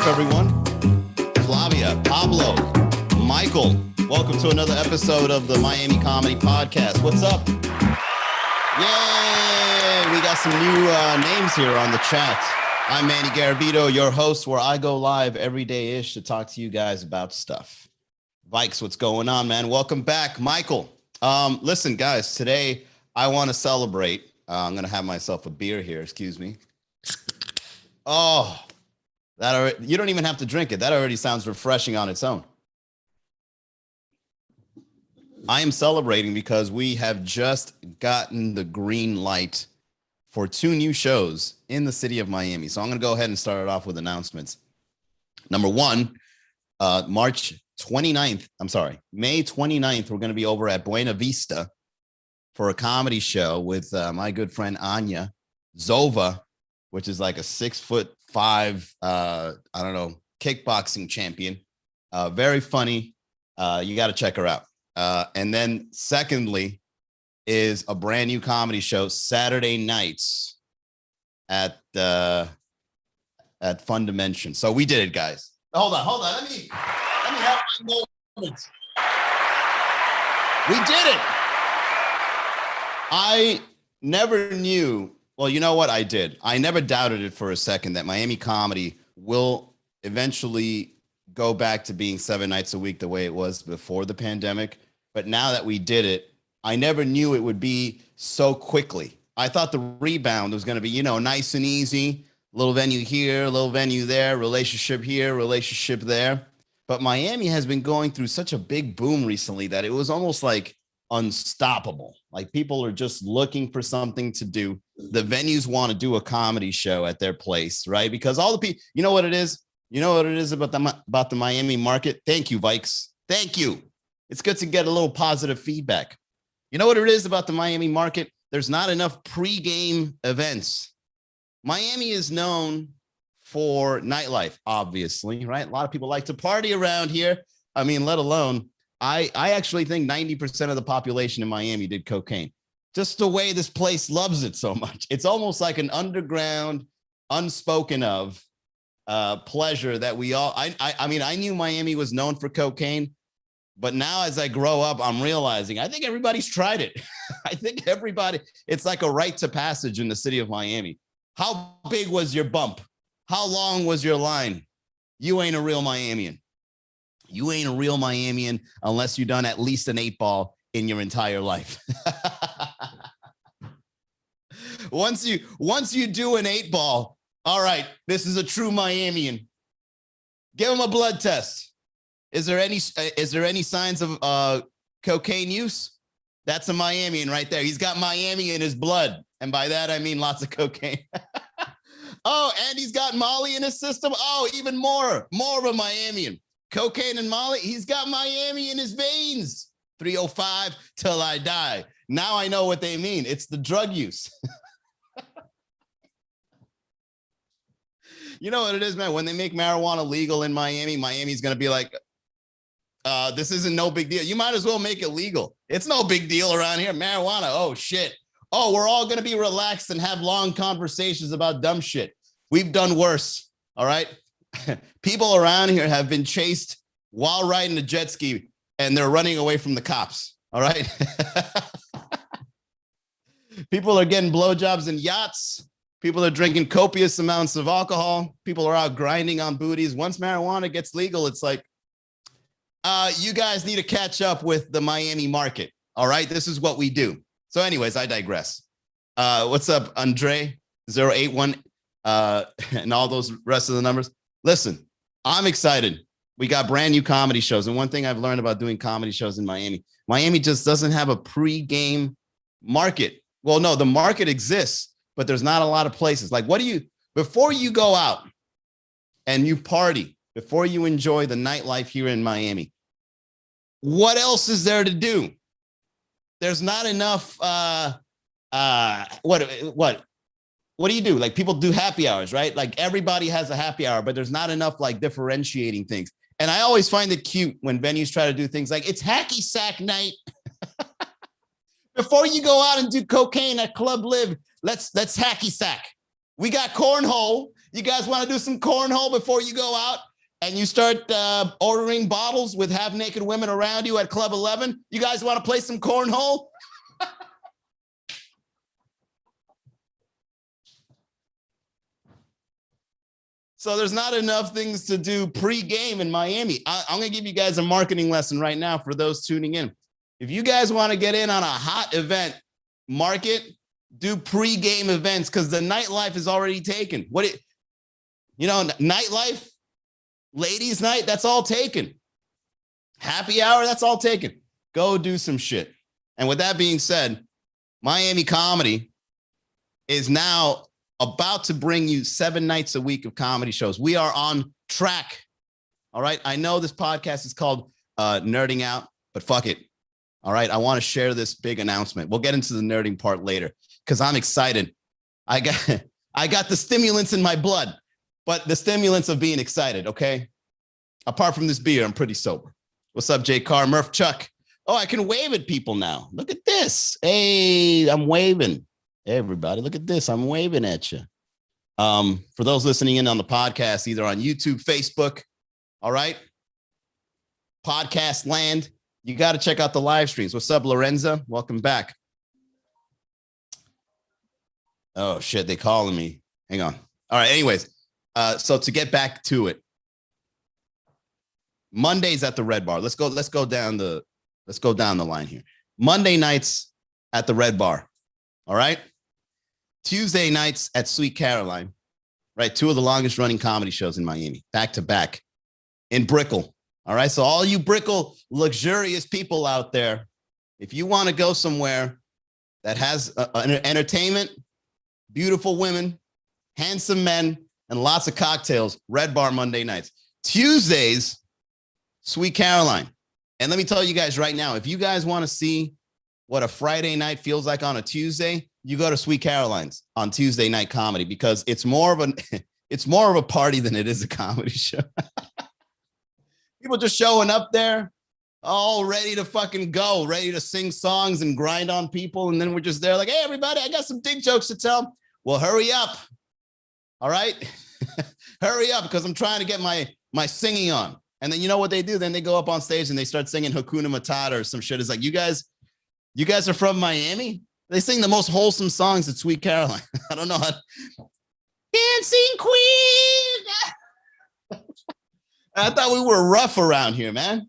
up, everyone? Flavia, Pablo, Michael, welcome to another episode of the Miami Comedy Podcast. What's up? Yay! We got some new names here on the chat. I'm Manny Garavito, your host, where I go live every day-ish to talk to you guys about stuff. Vikes, what's going on, man? Welcome back. Michael, listen, guys, today I want to celebrate. I'm going to have myself a beer here. Excuse me. Oh, that already, you don't even have to drink it. That already sounds refreshing on its own. I am celebrating because we have just gotten the green light for 2 new shows in the city of Miami. So I'm going to go ahead and start it off with announcements. Number one, May 29th, we're going to be over at Buena Vista for a comedy show with my good friend Anya Zova, which is like a 6'5", kickboxing champion. Very funny. You got to check her out. And then secondly is a brand new comedy show Saturday nights at Fun Dimension. So we did it, guys. Hold on. Let me have my moment. We did it. I never knew. Well, you know what? I did. I never doubted it for a second that Miami comedy will eventually go back to being 7 nights a week the way it was before the pandemic. But now that we did it, I never knew it would be so quickly. I thought the rebound was going to be, nice and easy. Little venue here, little venue there, relationship here, relationship there. But Miami has been going through such a big boom recently that it was almost like unstoppable. Like people are just looking for something to do. The venues want to do a comedy show at their place, right? Because all the people, you know what it is? You know what it is about the Miami market? Thank you, Vikes. Thank you. It's good to get a little positive feedback. You know what it is about the Miami market? There's not enough pregame events. Miami is known for nightlife, obviously, right? A lot of people like to party around here. I mean, let alone, I actually think 90% of the population in Miami did cocaine. Just the way this place loves it so much. It's almost like an underground, unspoken of pleasure that we all, I mean, I knew Miami was known for cocaine, but now as I grow up, I'm realizing I think everybody's tried it. I think everybody, it's like a rite to passage in the city of Miami. How big was your bump? How long was your line? You ain't a real Miamian. You ain't a real Miamian unless you've done at least an 8-ball in your entire life. Once you do an 8-ball, all right, this is a true Miamian. Give him a blood test. Is there any signs of cocaine use? That's a Miamian right there. He's got Miami in his blood. And by that, I mean lots of cocaine. Oh, and he's got Molly in his system. Oh, even more of a Miamian. Cocaine and Molly, he's got Miami in his veins. 305 till I die. Now I know what they mean. It's the drug use. You know what it is, man? When they make marijuana legal in Miami, Miami's going to be like, this isn't no big deal. You might as well make it legal. It's no big deal around here. Marijuana, oh, shit. Oh, we're all going to be relaxed and have long conversations about dumb shit. We've done worse, all right? People around here have been chased while riding a jet ski, and they're running away from the cops, all right? People are getting blowjobs in yachts. People are drinking copious amounts of alcohol. People are out grinding on booties. Once marijuana gets legal, it's like, you guys need to catch up with the Miami market, all right? This is what we do. So anyways, I digress. What's up, Andre? 081 and all those rest of the numbers. Listen, I'm excited. We got brand new comedy shows. And one thing I've learned about doing comedy shows in Miami just doesn't have a pre-game market. Well, no, the market exists, but there's not a lot of places. Like, before you go out and you party, before you enjoy the nightlife here in Miami, what else is there to do? There's not enough, what do you do? Like, people do happy hours, right? Like, everybody has a happy hour, but there's not enough like differentiating things. And I always find it cute when venues try to do things like, it's hacky sack night. Before you go out and do cocaine at Club Live, let's hacky sack. We got cornhole. You guys want to do some cornhole before you go out and you start ordering bottles with half-naked women around you at Club 11? You guys want to play some cornhole? So there's not enough things to do pre-game in Miami. I'm going to give you guys a marketing lesson right now for those tuning in. If you guys want to get in on a hot event, market, do pre-game events because the nightlife is already taken. Nightlife, ladies' night, that's all taken. Happy hour, that's all taken. Go do some shit. And with that being said, Miami Comedy is now about to bring you 7 nights a week of comedy shows. We are on track. All right. I know this podcast is called Nerding Out, but fuck it. All right. I want to share this big announcement. We'll get into the nerding part later because I'm excited. I got the stimulants in my blood, but the stimulants of being excited. Okay. Apart from this beer, I'm pretty sober. What's up, Jay Carr, Murph Chuck? Oh, I can wave at people now. Look at this. Hey, I'm waving. Hey, everybody, look at this. I'm waving at you. For those listening in on the podcast, either on YouTube, Facebook, all right, podcast land, you got to check out the live streams. What's up, Lorenza? Welcome back. Oh, shit, they calling me. Hang on. All right, anyways, so to get back to it, Mondays at the Red Bar. Let's go down the line here. Monday nights at the Red Bar. All right. Tuesday nights at Sweet Caroline, right? 2 of the longest running comedy shows in Miami, back to back in Brickell. All right. So all you Brickell luxurious people out there, if you want to go somewhere that has entertainment, beautiful women, handsome men, and lots of cocktails, Red Bar Monday nights. Tuesdays, Sweet Caroline. And let me tell you guys right now, if you guys want to see what a Friday night feels like on a Tuesday, you go to Sweet Caroline's on Tuesday night comedy because it's more of a party than it is a comedy show. People just showing up there, all ready to fucking go, ready to sing songs and grind on people. And then we're just there like, hey, everybody, I got some dick jokes to tell. Well, hurry up. All right. Hurry up because I'm trying to get my singing on. And then you know what they do? Then they go up on stage and they start singing Hakuna Matata or some shit. It's like, you guys are from Miami? They sing the most wholesome songs at Sweet Caroline. I don't know how. Dancing Queen. I thought we were rough around here, man.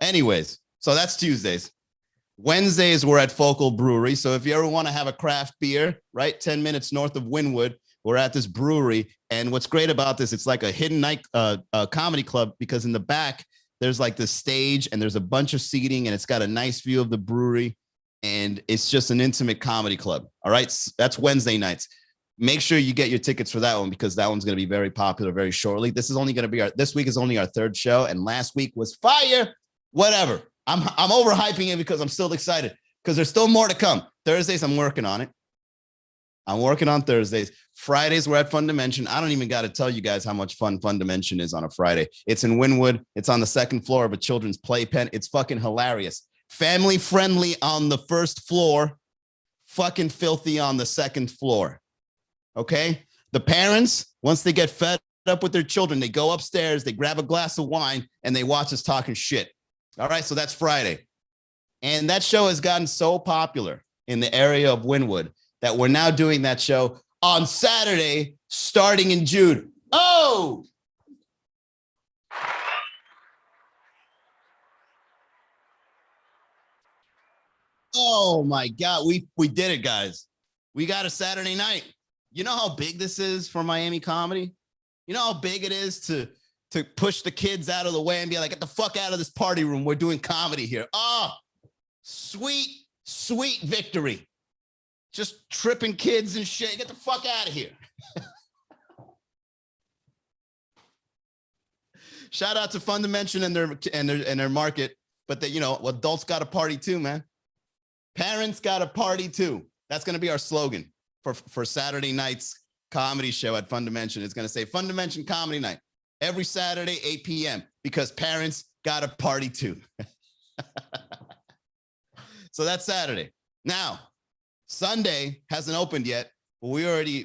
Anyways, so that's Tuesdays. Wednesdays, we're at Focal Brewery. So if you ever want to have a craft beer, right, 10 minutes north of Wynwood, we're at this brewery. And what's great about this, it's like a hidden night comedy club because in the back, there's like the stage and there's a bunch of seating and it's got a nice view of the brewery. And it's just an intimate comedy club. All right. That's Wednesday nights. Make sure you get your tickets for that one because that one's going to be very popular very shortly. This week is only our 3rd show. And last week was fire. Whatever. I'm overhyping it because I'm still excited because there's still more to come. Thursdays, I'm working on it. I'm working on Thursdays. Fridays, we're at Fun Dimension. I don't even got to tell you guys how much fun Dimension is on a Friday. It's in Wynwood. It's on the 2nd floor of a children's playpen. It's fucking hilarious. Family friendly on the 1st floor, fucking filthy on the 2nd floor. Okay? The parents, once they get fed up with their children, they go upstairs, they grab a glass of wine, and they watch us talking shit. All right? So that's Friday. And that show has gotten so popular in the area of Wynwood that we're now doing that show on Saturday, starting in June. Oh! Oh my God, we did it, guys. We got a Saturday night. You know how big this is for Miami comedy? You know how big it is to push the kids out of the way and be like, get the fuck out of this party room. We're doing comedy here. Oh, sweet, sweet victory. Just tripping kids and shit. Get the fuck out of here. Shout out to Fun Dimension and their market, but adults got a party too, man. Parents got a party too. That's going to be our slogan for Saturday night's comedy show at Fun Dimension. It's going to say Fun Dimension Comedy Night every Saturday, 8 p.m. because parents got a party too. So that's Saturday. Now, Sunday hasn't opened yet. Well,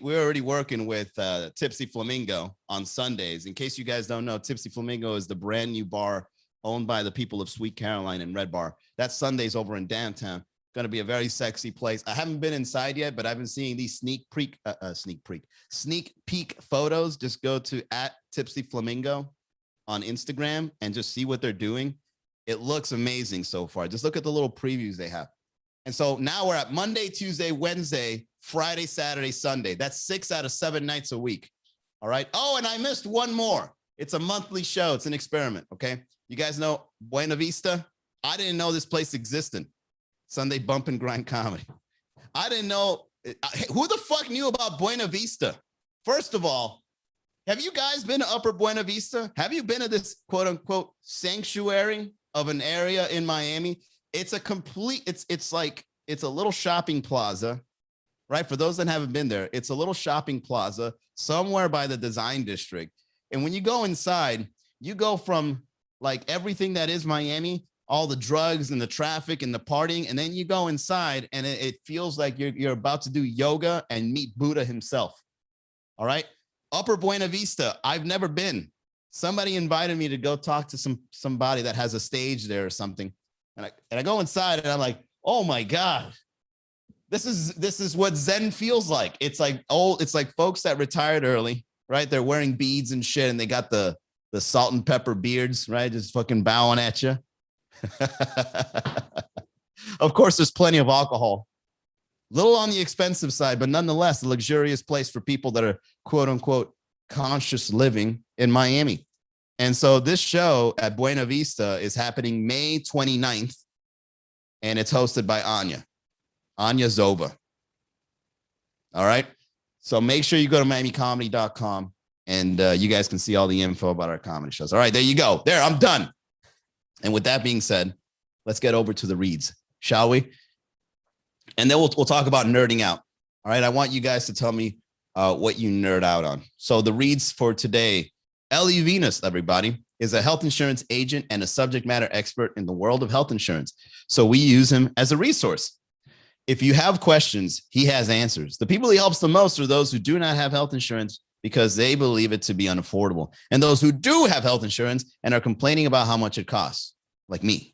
we're already working with Tipsy Flamingo on Sundays. In case you guys don't know, Tipsy Flamingo is the brand new bar owned by the people of Sweet Caroline and Red Bar. That Sunday's over in downtown. Going to be a very sexy place. I haven't been inside yet, but I've been seeing these sneak peek photos. Just go to @Tipsy Flamingo on Instagram and just see what they're doing. It looks amazing so far. Just look at the little previews they have. And so now we're at Monday, Tuesday, Wednesday, Friday, Saturday, Sunday. That's 6 out of 7 nights a week. All right. Oh, and I missed one more. It's a monthly show. It's an experiment. Okay. You guys know Buena Vista? I didn't know this place existed. Sunday Bump and Grind Comedy. I didn't know. Who the fuck knew about Buena Vista? First of all, have you guys been to Upper Buena Vista? Have you been to this quote unquote sanctuary of an area in Miami? It's a complete, it's a little shopping plaza, right? For those that haven't been there, it's a little shopping plaza somewhere by the design district. And when you go inside, you go from like everything that is Miami, all the drugs and the traffic and the partying, and then you go inside and it feels like you're about to do yoga and meet Buddha himself. All right. Upper Buena Vista, I've never been. Somebody invited me to go talk to somebody that has a stage there or something. And I go inside and I'm like, oh my God, this is what Zen feels like. It's like folks that retired early, right? They're wearing beads and shit, and they got the salt and pepper beards, right? Just fucking bowing at you. Of course, there's plenty of alcohol. Little on the expensive side, but nonetheless, a luxurious place for people that are quote unquote conscious living in Miami. And so this show at Buena Vista is happening May 29th, and it's hosted by Anya Zova. All right. So make sure you go to MiamiComedy.com and you guys can see all the info about our comedy shows. All right, there you go. There, I'm done. And with that being said, let's get over to the reads, shall we? And then we'll talk about nerding out. All right. I want you guys to tell me what you nerd out on. So the reads for today, Ellie Venus, everybody, is a health insurance agent and a subject matter expert in the world of health insurance. So we use him as a resource. If you have questions, he has answers. The people he helps the most are those who do not have health insurance because they believe it to be unaffordable, and those who do have health insurance and are complaining about how much it costs, like me.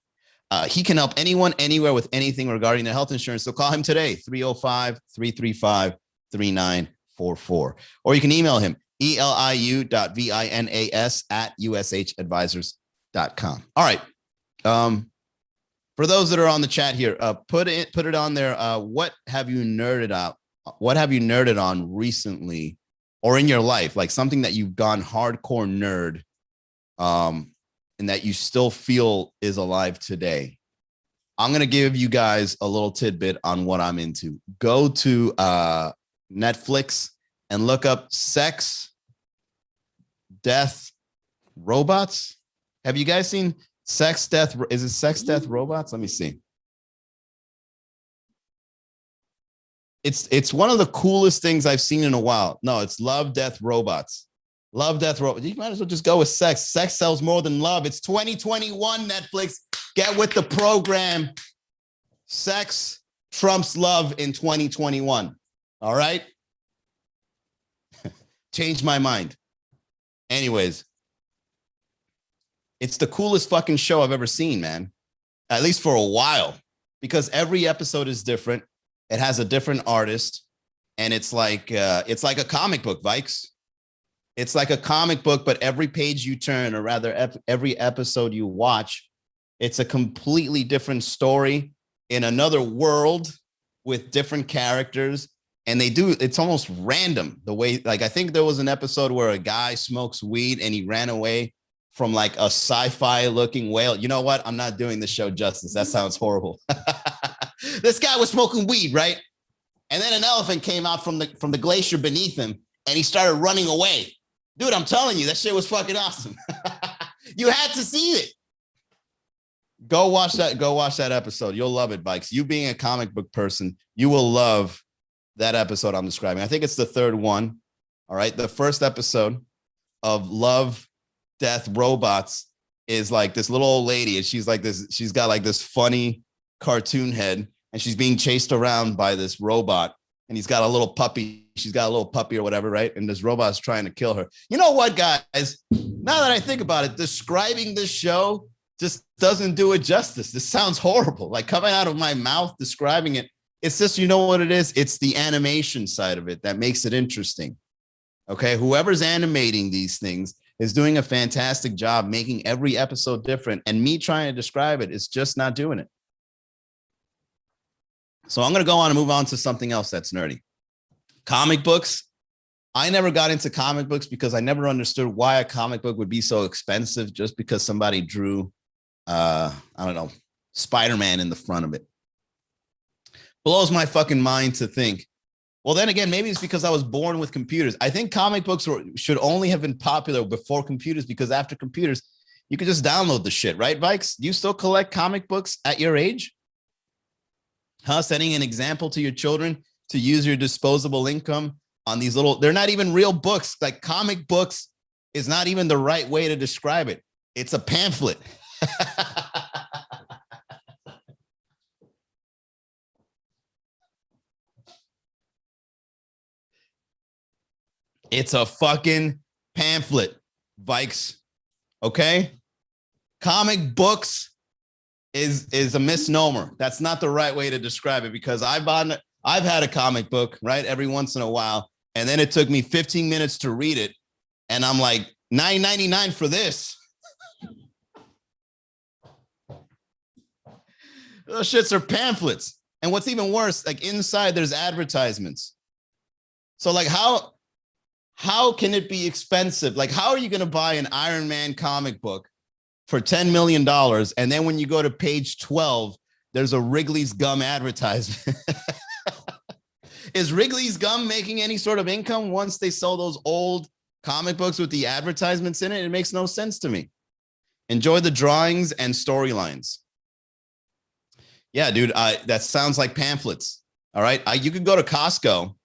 He can help anyone, anywhere with anything regarding their health insurance. So call him today, 305-335-3944. Or you can email him, eliu.vinas@ushadvisors.com. All right. For those that are on the chat here, put it on there. What have you nerded out? What have you nerded on recently or in your life? Like something that you've gone hardcore nerd and that you still feel is alive today. I'm going to give you guys a little tidbit on what I'm into. Go to Netflix and look up Sex, Death, Robots. Have you guys seen Sex, Death? Is it Sex, Death, Robots? Let me see. It's one of the coolest things I've seen in a while. No, it's Love, Death, Robots. Love, Death, Robots. You might as well just go with sex. Sex sells more than love. It's 2021, Netflix. Get with the program. Sex trumps love in 2021. All right? Changed my mind. Anyways, it's the coolest fucking show I've ever seen, man. At least for a while. Because every episode is different. It has a different artist. And it's like a comic book, Vikes. It's like a comic book, but every page you turn, or rather every episode you watch, it's a completely different story in another world with different characters. And it's almost random the way, like, I think there was an episode where a guy smokes weed and he ran away from like a sci-fi looking whale. You know what? I'm not doing the show justice. That sounds horrible. This guy was smoking weed, right? And then an elephant came out from the glacier beneath him and he started running away. Dude, I'm telling you, that shit was fucking awesome. You had to see it. Go watch that episode. You'll love it, Vikes. You being a comic book person, you will love that episode I'm describing. I think it's the third one. All right. The first episode of Love, Death, Robots is like this little old lady, and she's got like this funny cartoon head, and she's being chased around by this robot. and he's got a little puppy. She's got a little puppy or whatever, right? And this robot's trying to kill her. You know what, guys? Now that I think about it, describing this show just doesn't do it justice. This sounds horrible. Like coming out of my mouth, describing it. It's just, you know what it is? It's the animation side of it that makes it interesting. Okay. Whoever's animating these things is doing a fantastic job making every episode different. And me trying to describe it is just not doing it. So I'm going to go on and move on to something else that's nerdy. Comic books. I never got into comic books because I never understood why a comic book would be so expensive just because somebody drew, I don't know, Spider-Man in the front of it. Blows my fucking mind to think. Well, then again, maybe it's because I was born with computers. I think comic books should only have been popular before computers, because after computers, you could just download the shit, right, Vikes? Do you still collect comic books at your age? Huh? Setting an example to your children to use your disposable income on these little, they're not even real books. Like comic books is not even the right way to describe it. It's a pamphlet. It's a fucking pamphlet, Vikes. Okay? Comic books is a misnomer. That's not the right way to describe it, because I've had a comic book, right, every once in a while, and then it took me 15 minutes to read it, and I'm like, $9.99 for this. Those shits are pamphlets. And what's even worse, like inside there's advertisements. So like how can it be expensive? Like, how are you going to buy an Iron Man comic book for $10 million? And then when you go to page 12, there's a Wrigley's Gum advertisement. Is Wrigley's Gum making any sort of income once they sell those old comic books with the advertisements in it? It makes no sense to me. Enjoy the drawings and storylines. Yeah, dude, that sounds like pamphlets. All right. You could go to Costco.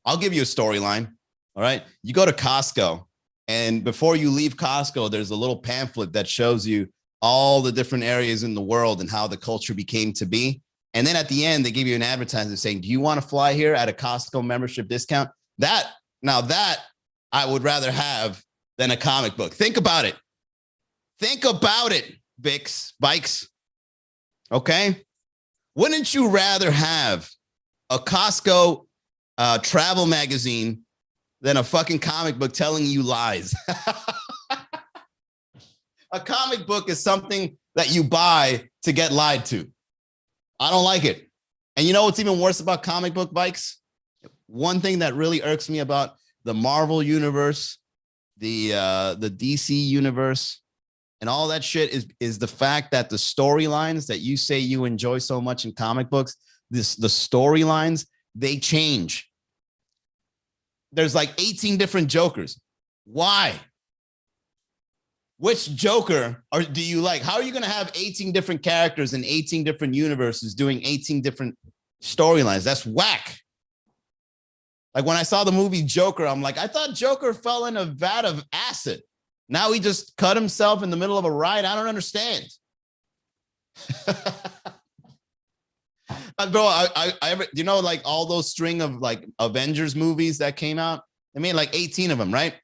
I'll give you a storyline. All right. You go to Costco, and before you leave Costco, there's a little pamphlet that shows you all the different areas in the world and how the culture became to be. And then at the end, they give you an advertisement saying, do you want to fly here at a Costco membership discount? That I would rather have than a comic book. Think about it. Think about it, Bikes. Okay. Wouldn't you rather have a Costco travel magazine than a fucking comic book telling you lies? A comic book is something that you buy to get lied to. I don't like it. And you know what's even worse about comic book, Bikes? One thing that really irks me about the Marvel universe, the DC universe, and all that shit is the fact that the storylines that you say you enjoy so much in comic books, the storylines, they change. There's like 18 different Jokers. Why? Which Joker do you like? How are you going to have 18 different characters in 18 different universes doing 18 different storylines? That's whack. Like when I saw the movie Joker, I'm like, I thought Joker fell in a vat of acid. Now he just cut himself in the middle of a ride. I don't understand. Bro, I you know, like all those string of like Avengers movies that came out, I mean like 18 of them, right?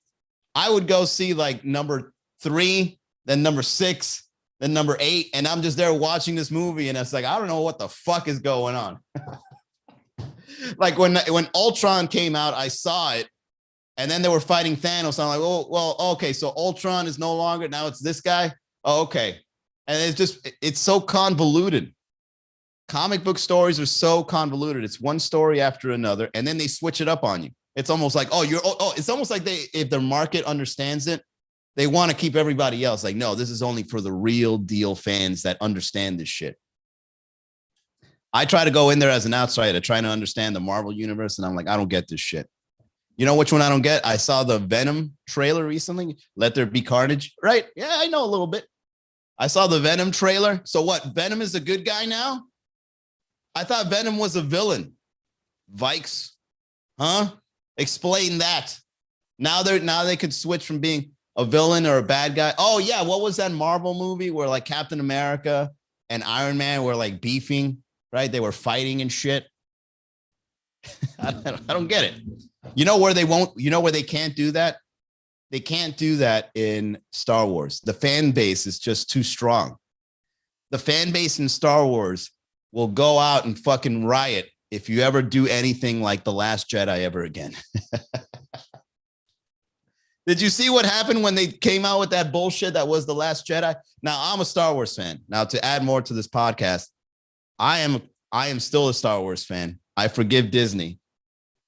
I would go see like number 3, then number 6, then number 8, and I'm just there watching this movie, and it's like, I don't know what the fuck is going on. Like when Ultron came out, I saw it, and then they were fighting Thanos. I'm like, oh, well, okay, so Ultron is no longer, now it's this guy. Oh, okay. And it's so convoluted. Comic book stories are so convoluted. It's one story after another, and then they switch it up on you. It's almost like, it's almost like if their market understands it, they want to keep everybody else like, no, this is only for the real deal fans that understand this shit. I try to go in there as an outsider, trying to understand the Marvel universe, and I'm like, I don't get this shit. You know which one I don't get? I saw the Venom trailer recently. Let There Be Carnage, right? Yeah, I know a little bit. I saw the Venom trailer. So what? Venom is a good guy now? I thought Venom was a villain. Vikes, huh? Explain that. Now they could switch from being a villain or a bad guy. Oh yeah, what was that Marvel movie where like Captain America and Iron Man were like beefing, right? They were fighting and shit. I don't get it. You know where they won't, you know where they can't do that? They can't do that in Star Wars. The fan base is just too strong. The fan base in Star Wars will go out and fucking riot if you ever do anything like The Last Jedi ever again. Did you see what happened when they came out with that bullshit that was The Last Jedi? Now, I'm a Star Wars fan. Now, to add more to this podcast, I am still a Star Wars fan. I forgive Disney.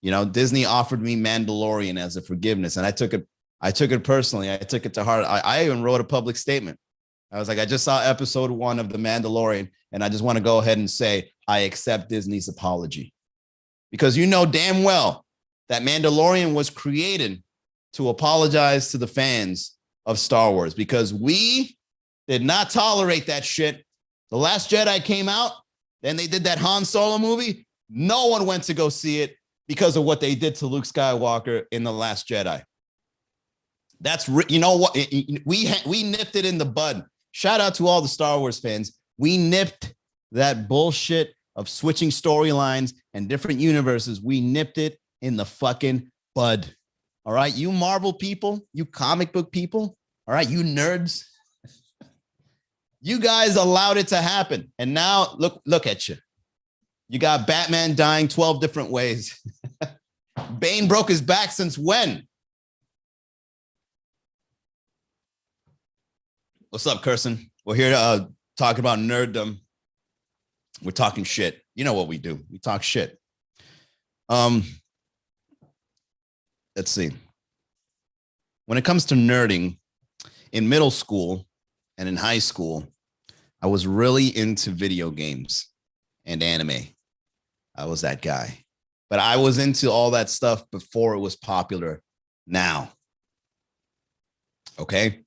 You know, Disney offered me Mandalorian as a forgiveness, and I took it personally. I took it to heart. I even wrote a public statement. I was like, I just saw episode 1 of The Mandalorian, and I just want to go ahead and say I accept Disney's apology. Because you know damn well that Mandalorian was created to apologize to the fans of Star Wars, because we did not tolerate that shit. The Last Jedi came out, then they did that Han Solo movie. No one went to go see it because of what they did to Luke Skywalker in The Last Jedi. That's, you know what, we nipped it in the bud. Shout out to all the Star Wars fans. We nipped that bullshit of switching storylines and different universes. We nipped it in the fucking bud. All right, you Marvel people, you comic book people, all right, you nerds, you guys allowed it to happen. And now look at you. You got Batman dying 12 different ways. Bane broke his back since when? What's up, Kirsten? We're here to talk about nerdom. We're talking shit. You know what we do. We talk shit. Let's see. When it comes to nerding, in middle school and in high school, I was really into video games and anime. I was that guy. But I was into all that stuff before it was popular now. Okay?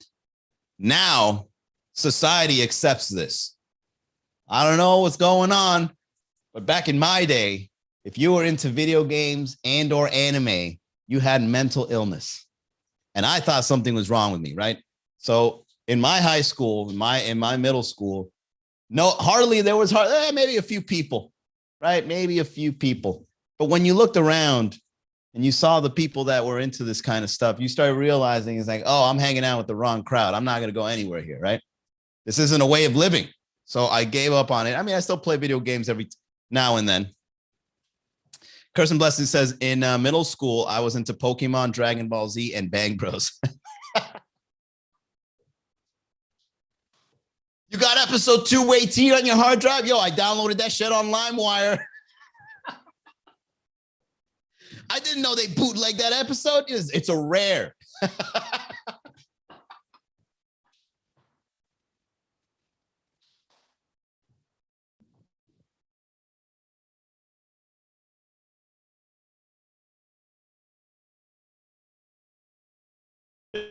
Now, society accepts this. I don't know what's going on, but back in my day, if you were into video games and or anime, you had mental illness. And I thought something was wrong with me, right? So in my high school, in my middle school, there was maybe a few people, right? Maybe a few people. But when you looked around and you saw the people that were into this kind of stuff, you started realizing it's like, oh, I'm hanging out with the wrong crowd. I'm not going to go anywhere here, right? This isn't a way of living. So I gave up on it. I mean, I still play video games every now and then. Kirsten Blessing says, in middle school, I was into Pokemon, Dragon Ball Z, and Bang Bros. You got episode 2 Way T on your hard drive? Yo, I downloaded that shit on LimeWire. I didn't know they bootleg that episode. It's a rare.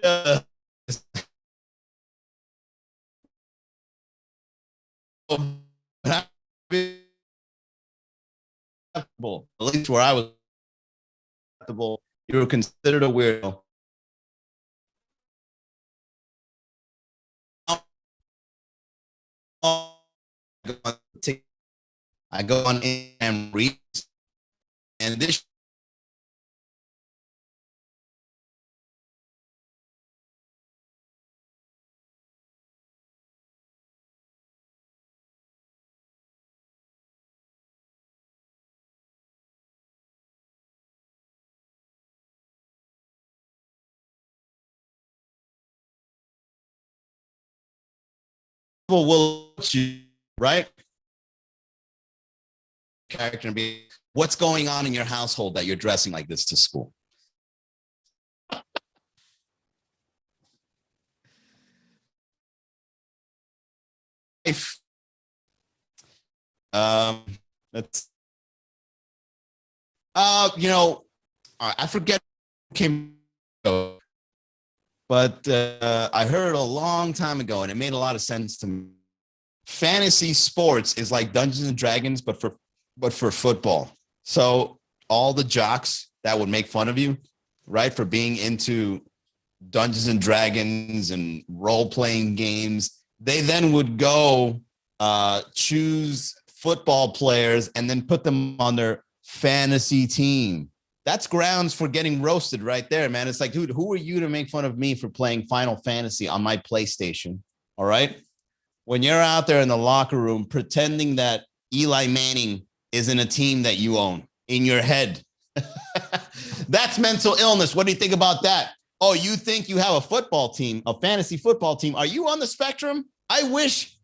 At least where I was, you were considered a weirdo. I go on and read, and this people will you, right? Character and be, what's going on in your household that you're dressing like this to school? That's you know, I forget who came, but I heard a long time ago, and it made a lot of sense to me. Fantasy sports is like Dungeons and Dragons, but for football. So all the jocks that would make fun of you, right, for being into Dungeons and Dragons and role-playing games, they then would go choose football players and then put them on their fantasy team. That's grounds for getting roasted right there, man. It's like, dude, who are you to make fun of me for playing Final Fantasy on my PlayStation? All right. When you're out there in the locker room pretending that Eli Manning is in a team that you own in your head, that's mental illness. What do you think about that? Oh, you think you have a football team, a fantasy football team? Are you on the spectrum? I wish